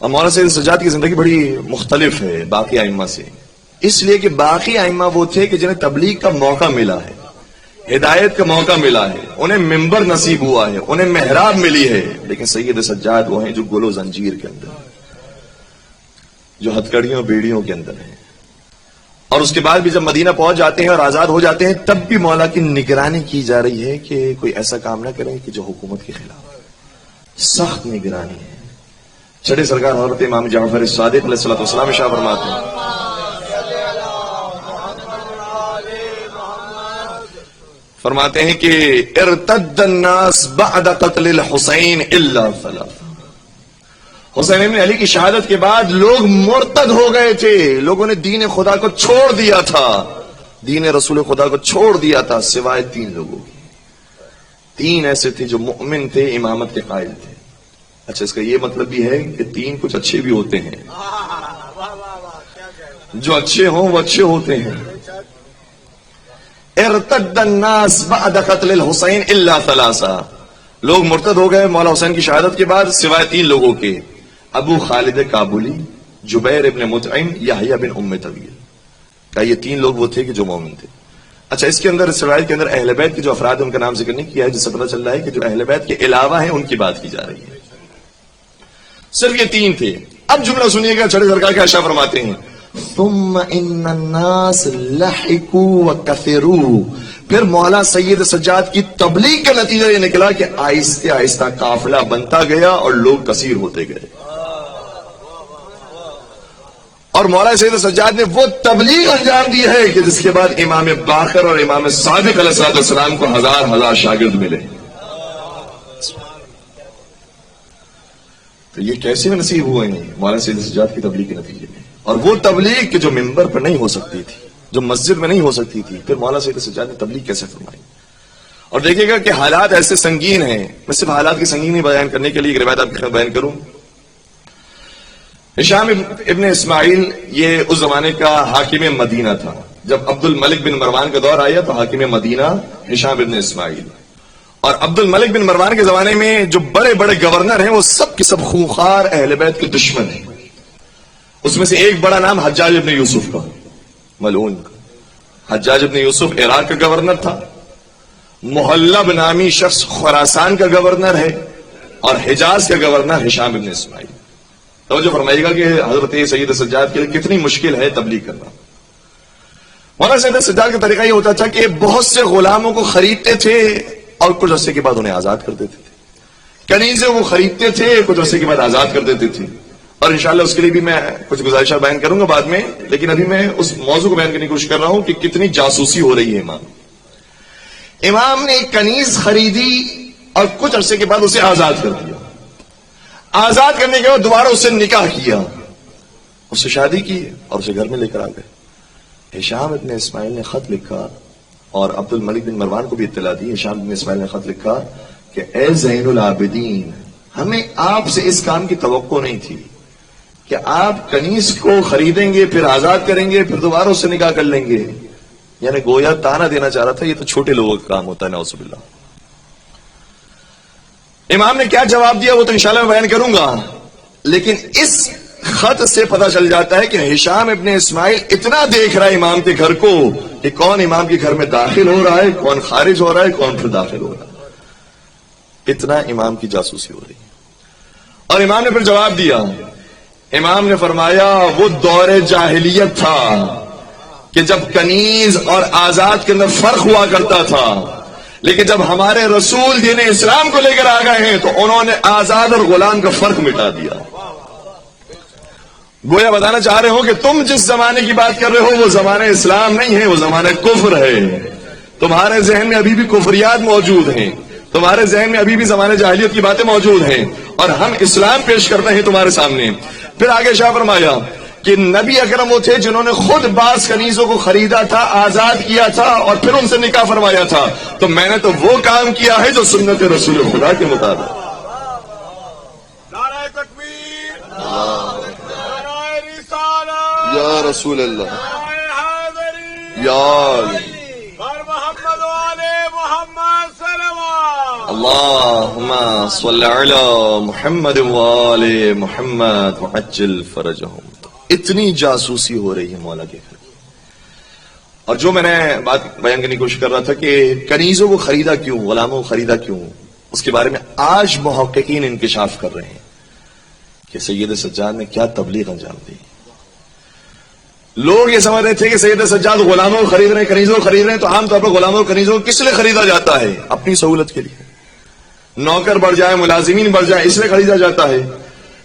اور مولانا سید سجاد کی زندگی بڑی مختلف ہے باقی ائمہ سے، اس لیے کہ باقی ائمہ وہ تھے کہ جنہیں تبلیغ کا موقع ملا ہے، ہدایت کا موقع ملا ہے، انہیں ممبر نصیب ہوا ہے، انہیں محراب ملی ہے، لیکن سید سجاد وہ ہیں جو گل و زنجیر کے اندر، جو ہتھکڑیوں بیڑیوں کے اندر ہیں، اور اس کے بعد بھی جب مدینہ پہنچ جاتے ہیں اور آزاد ہو جاتے ہیں تب بھی مولا کی نگرانی کی جا رہی ہے کہ کوئی ایسا کام نہ کریں کہ جو حکومت کے خلاف، سخت نگرانی ہے۔ چھڑے سرکار حضرت امام جعفر صادق علیہ السلام ارشاد فرماتے ہیں کہ ارتد الناس بعد قتل الحسین الا ثلاث، حسین ابن علی کی شہادت کے بعد لوگ مرتد ہو گئے تھے، لوگوں نے دین خدا کو چھوڑ دیا تھا، دین رسول خدا کو چھوڑ دیا تھا، سوائے 3 لوگوں کی۔ 3 ایسے تھے جو مؤمن تھے، امامت کے قائل تھے۔ اچھا، اس کا یہ مطلب بھی ہے کہ 3 کچھ اچھے بھی ہوتے ہیں، جو اچھے ہوں وہ اچھے ہوتے ہیں۔ ارتد الناس بعد قتل الحسین الا ثلاثہ، لوگ مرتد ہو گئے مولا حسین کی شہادت کے بعد سوائے 3 لوگوں کے، ابو خالد کابلی، جبیر ابن مطعم، یحییٰ بن ام طویل۔ کہ یہ 3 لوگ وہ تھے کہ جو مومن تھے۔ اچھا، اس کے اندر اس روایت کے اندر اہل بیت کے جو افراد ہیں ان کا نام ذکر نہیں کیا ہے، جس سے پتہ چل رہا ہے کہ جو اہل بیت کے علاوہ ہیں ان کی بات کی جا رہی ہے۔ صرف یہ 3 تھے۔ اب جملہ سنیے گا، چھڑے سرکار کیا ارشاد فرماتے ہیں، ثم ان الناس لحقوا وكثروا، پھر مولا سید سجاد کی تبلیغ کا نتیجہ یہ نکلا کہ آہستہ آہستہ قافلہ بنتا گیا اور لوگ کثیر ہوتے گئے، اور مولا سید سجاد نے وہ تبلیغ انجام دی ہے کہ جس کے بعد امام باقر اور امام صادق علیہ السلام کو ہزار شاگرد ملے۔ تو یہ کیسے نصیب ہوئے ہیں مولانا سید سجاد کی تبلیغ کے نتیجے میں، اور وہ تبلیغ کہ جو ممبر پر نہیں ہو سکتی تھی، جو مسجد میں نہیں ہو سکتی تھی، پھر مولانا سید سجاد نے تبلیغ کیسے فرمائی۔ اور دیکھیے گا کہ حالات ایسے سنگین ہیں، میں صرف حالات کی سنگینی بیان کرنے کے لیے ایک روایت آپ کے خیال بیان کروں۔ ہشام ابن اسماعیل یہ اس زمانے کا حاکم مدینہ تھا، جب عبد الملک بن مروان کا دور آیا تو حاکم مدینہ ہشام ابن اسماعیل، اور عبد الملک بن مروان کے زمانے میں جو بڑے بڑے گورنر ہیں وہ سب کے سب خونخوار اہل بیت کے دشمن ہیں۔ اس میں سے ایک بڑا نام حجاج ابن یوسف کا، ملعون کا۔ حجاج ابن یوسف عراق کا گورنر تھا، محلب نامی شخص خراسان کا گورنر ہے، اور حجاز کا گورنر ہشام ابن اسماعیل۔ توجہ فرمائیے گا کہ حضرت سید سجاد کے لیے کتنی مشکل ہے تبلیغ کرنا۔ مولانا سید سجاد کا طریقہ یہ ہوتا تھا کہ بہت سے غلاموں کو خریدتے تھے اور کچھ عرصے کے بعد انہیں آزاد کر دیتے تھے، کنیزیں وہ خریدتے تھے، کچھ عرصے کے بعد آزاد کر دیتے تھے۔ اور انشاءاللہ اس کے لیے بھی میں کچھ گزارشات بیان کروں گا بعد میں، لیکن ابھی میں اس موضوع کو بیان کرنے کی کوشش کر رہا ہوں کہ کتنی جاسوسی ہو رہی ہے۔ امام نے ایک کنیز خریدی اور کچھ عرصے کے بعد اسے آزاد کر دیا، آزاد کرنے کے بعد دوبارہ اسے نکاح کیا، اس سے شادی کی اور اسے گھر میں لے کر آ گئے۔ ہشام ابن اسماعیل نے خط لکھا اور عبد الملک بن مروان کو بھی اطلاع دی۔ ہشام ابن اسماعیل نے خط لکھا کہ اے زین العابدین، ہمیں آپ سے اس کام کی توقع نہیں تھی کہ آپ کنیز کو خریدیں گے، پھر آزاد کریں گے، پھر دوبارہ اس سے نکاح کر لیں گے۔ یعنی گویا تانا دینا چاہ رہا تھا یہ تو چھوٹے لوگوں کا کام ہوتا ہے، نعوذ باللہ۔ امام نے کیا جواب دیا وہ تو انشاءاللہ میں بیان کروں گا، لیکن اس خط سے پتہ چل جاتا ہے کہ ہشام ابن اسماعیل اتنا دیکھ رہا ہے امام کے گھر کو کہ کون امام کے گھر میں داخل ہو رہا ہے، کون خارج ہو رہا ہے، کون پھر داخل ہو رہا ہے، اتنا امام کی جاسوسی ہو رہی ہے۔ اور امام نے پھر جواب دیا، امام نے فرمایا وہ دور جاہلیت تھا کہ جب کنیز اور آزاد کے اندر فرق ہوا کرتا تھا، لیکن جب ہمارے رسول دین اسلام کو لے کر آ گئے ہیں تو انہوں نے آزاد اور غلام کا فرق مٹا دیا۔ گویا بتانا چاہ رہے ہو کہ تم جس زمانے کی بات کر رہے ہو وہ زمانہ اسلام نہیں ہے، وہ زمانہ کفر ہے۔ تمہارے ذہن میں ابھی بھی کفریات موجود ہیں، تمہارے ذہن میں ابھی بھی زمانے جاہلیت کی باتیں موجود ہیں، اور ہم اسلام پیش کرتے ہیں تمہارے سامنے۔ پھر آگے شاہ فرمایا کہ نبی اکرم وہ تھے جنہوں نے خود بعض کنیزوں کو خریدا تھا، آزاد کیا تھا اور پھر ان سے نکاح فرمایا تھا، تو میں نے تو وہ کام کیا ہے جو سنت رسول خدا کے مطابق۔ نعرہ تکبیر، نعرہ رسالت، یا رسول اللہ، نعرہ حیدری، یا علی، بر محمد و آل محمد صلوات۔ اللہم صلی علی محمد وآل محمد وعجل فرجہم. اتنی جاسوسی ہو رہی ہے مولا کے گھر. اور جو میں نے بات بیان کرنے کی کوشش کر رہا تھا کہ کنیزوں کو خریدا کیوں، غلاموں کو خریدا کیوں، اس کے بارے میں آج محققین انکشاف کر رہے ہیں کہ سید سجاد نے کیا تبلیغ انجام دی. لوگ یہ سمجھ رہے تھے کہ سید سجاد غلاموں کو خرید رہے ہیں، کنیزوں کو خرید رہے ہیں. تو عام طور پر غلاموں اور کنیزوں کو کس لیے خریدا جاتا ہے؟ اپنی سہولت کے لیے. نوکر بڑھ جائے، ملازمین بڑھ جائے، اس لیے خریدا جاتا ہے.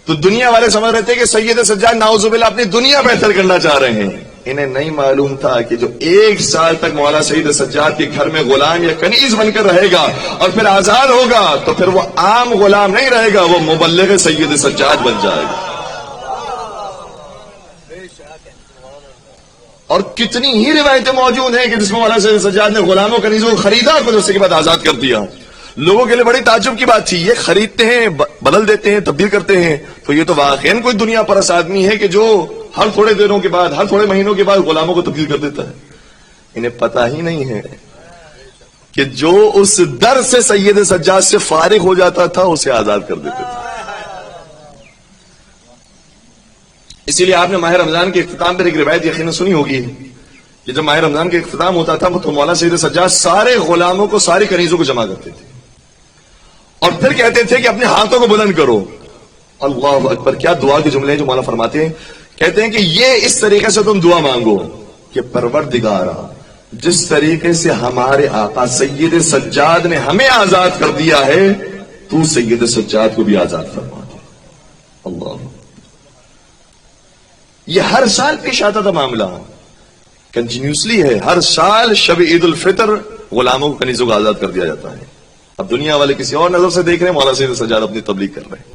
تو دنیا والے سمجھ رہے تھے کہ سید سجاد نعوذ باللہ اپنی دنیا بہتر کرنا چاہ رہے ہیں. انہیں نہیں معلوم تھا کہ جو 1 سال تک مولا سید سجاد کے گھر میں غلام یا کنیز بن کر رہے گا اور پھر آزاد ہوگا تو پھر وہ عام غلام نہیں رہے گا، وہ مبلغ سید سجاد بن جائے گا. اور کتنی ہی روایتیں موجود ہیں کہ جس میں مولا سید سجاد نے غلاموں کنیزوں کو خریدا اور اس کے بعد آزاد کر دیا. لوگوں کے لیے بڑی تعجب کی بات تھی. یہ خریدتے ہیں، بدل دیتے ہیں، تبدیل کرتے ہیں، تو یہ تو واقعاً کوئی دنیا پرست آدمی ہے کہ جو ہر تھوڑے دنوں کے بعد، ہر تھوڑے مہینوں کے بعد غلاموں کو تبدیل کر دیتا ہے. انہیں پتہ ہی نہیں ہے کہ جو اس در سے سید سجاد سے فارغ ہو جاتا تھا اسے آزاد کر دیتے تھے. اسی لیے آپ نے ماہ رمضان کے اختتام پر ایک روایت یقیناً سنی ہوگی کہ جب ماہ رمضان کا اختتام ہوتا تھا تو مولا سید سجاد سارے غلاموں کو، ساری کنیزوں کو جمع کرتے تھے اور پھر کہتے تھے کہ اپنے ہاتھوں کو بلند کرو. اللہ اکبر، کیا دعا کے جملے ہیں جو مولا فرماتے ہیں. کہتے ہیں کہ یہ اس طریقے سے تم دعا مانگو کہ پروردگارا، جس طریقے سے ہمارے آقا سید سجاد نے ہمیں آزاد کر دیا ہے تو سید سجاد کو بھی آزاد فرما دے. اللہ، یہ ہر سال پیش آتا تھا معاملہ، کنٹینیوسلی ہے. ہر سال شب عید الفطر غلاموں کو، کنیزوں کو آزاد کر دیا جاتا ہے. اب دنیا والے کسی اور نظر سے دیکھ رہے ہیں، مولا سید سجاد اپنی تبلیغ کر رہے ہیں.